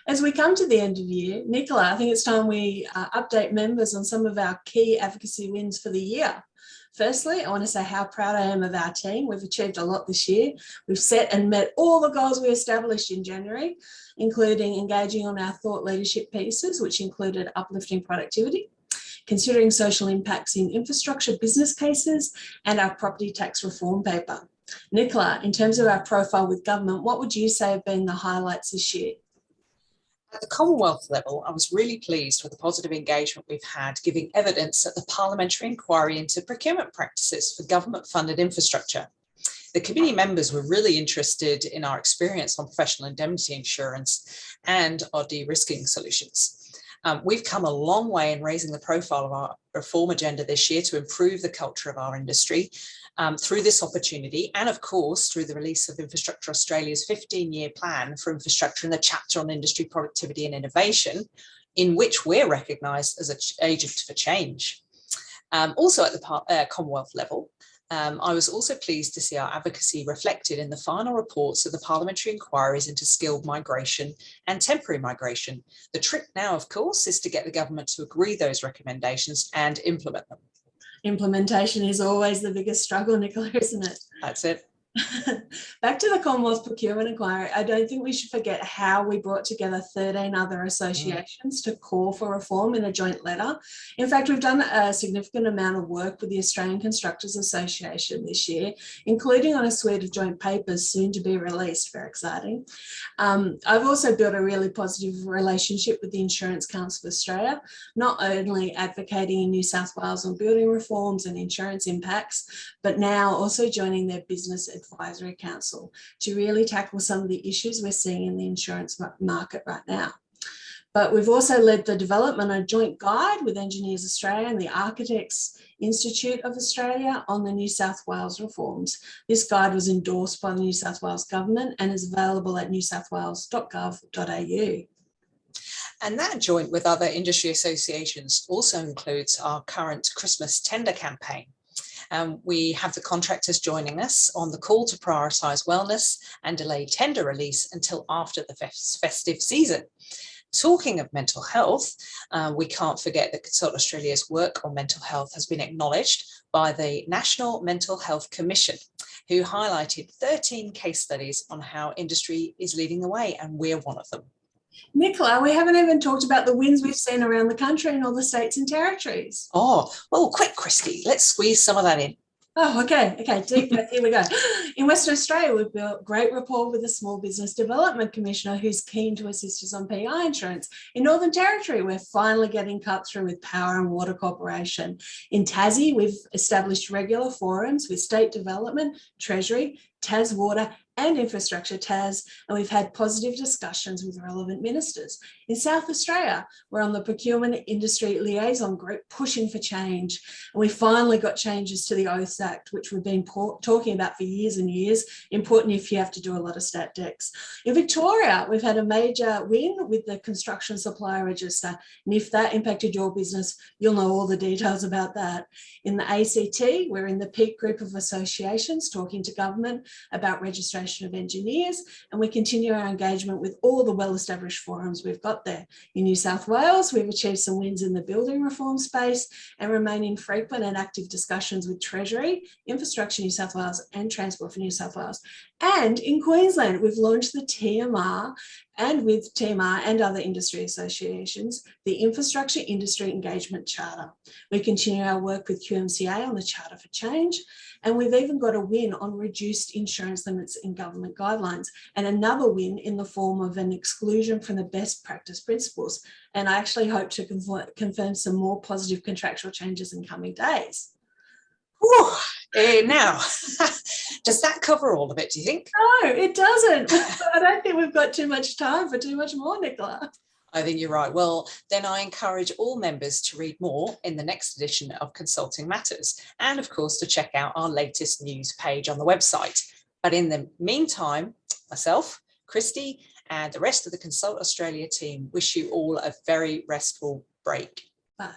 As we come to the end of the year, Nicola, I think it's time we update members on some of our key advocacy wins for the year. Firstly, I want to say how proud I am of our team. We've achieved a lot this year. We've set and met all the goals we established in January, including engaging on our thought leadership pieces, which included uplifting productivity, considering social impacts in infrastructure business cases, and our property tax reform paper. Nicola, in terms of our profile with government, what would you say have been the highlights this year? At the Commonwealth level, I was really pleased with the positive engagement we've had, giving evidence at the parliamentary inquiry into procurement practices for government-funded infrastructure. The committee members were really interested in our experience on professional indemnity insurance and our de-risking solutions. We've come a long way in raising the profile of our reform agenda this year to improve the culture of our industry through this opportunity, and of course through the release of Infrastructure Australia's 15-year plan for infrastructure and the chapter on industry productivity and innovation, in which we're recognised as an agent for change. Also at the Commonwealth level, I was also pleased to see our advocacy reflected in the final reports of the parliamentary inquiries into skilled migration and temporary migration. The trick now, of course, is to get the government to agree those recommendations and implement them. Implementation is always the biggest struggle, Nicola, isn't it? That's it. Back to the Commonwealth Procurement Inquiry, I don't think we should forget how we brought together 13 other associations to call for reform in a joint letter. In fact, we've done a significant amount of work with the Australian Constructors Association this year, including on a suite of joint papers soon to be released. Very exciting. I've also built a really positive relationship with the Insurance Council of Australia, not only advocating in New South Wales on building reforms and insurance impacts, but now also joining their business advisory council to really tackle some of the issues we're seeing in the insurance market right now. But we've also led the development of a joint guide with Engineers Australia and the Architects Institute of Australia on the New South Wales reforms. This guide was endorsed by the New South Wales government and is available at newsouthwales.gov.au. And that joint with other industry associations also includes our current Christmas tender campaign. We have the contractors joining us on the call to prioritise wellness and delay tender release until after the festive season. Talking of mental health, we can't forget that Consult Australia's work on mental health has been acknowledged by the National Mental Health Commission, who highlighted 13 case studies on how industry is leading the way, and we're one of them. Nicola, we haven't even talked about the wins we've seen around the country in all the states and territories. Oh, well, quick, Kristy, let's squeeze some of that in. Oh, okay, deep breath, here we go. In Western Australia, we've built great rapport with the Small Business Development Commissioner, who's keen to assist us on PI insurance. In Northern Territory, we're finally getting cut through with Power and Water Corporation. In Tassie, we've established regular forums with State Development, Treasury, Tas Water and Infrastructure Tas, and we've had positive discussions with relevant ministers. In South Australia, we're on the Procurement Industry Liaison Group pushing for change, and we finally got changes to the Oaths Act, which we've been talking about for years and years, important if you have to do a lot of stat decks. In Victoria, we've had a major win with the Construction Supplier Register, and if that impacted your business, you'll know all the details about that. In the ACT, we're in the peak group of associations talking to government about registration of engineers, and we continue our engagement with all the well-established forums we've got there. In New South Wales, we've achieved some wins in the building reform space and remain in frequent and active discussions with Treasury, Infrastructure New South Wales and Transport for New South Wales. And in Queensland, we've launched the TMR, and with TMR and other industry associations, the Infrastructure Industry Engagement Charter. We continue our work with QMCA on the Charter for Change, and we've even got a win on reduced insurance limits in government guidelines, and another win in the form of an exclusion from the best practice principles. And I actually hope to confirm some more positive contractual changes in coming days. Now, does that cover all of it, do you think? No, it doesn't. I don't think we've got too much time for too much more, Nicola. I think you're right. Well, then I encourage all members to read more in the next edition of Consulting Matters, and of course to check out our latest news page on the website. But in the meantime, myself, Kristy, and the rest of the Consult Australia team wish you all a very restful break. Bye.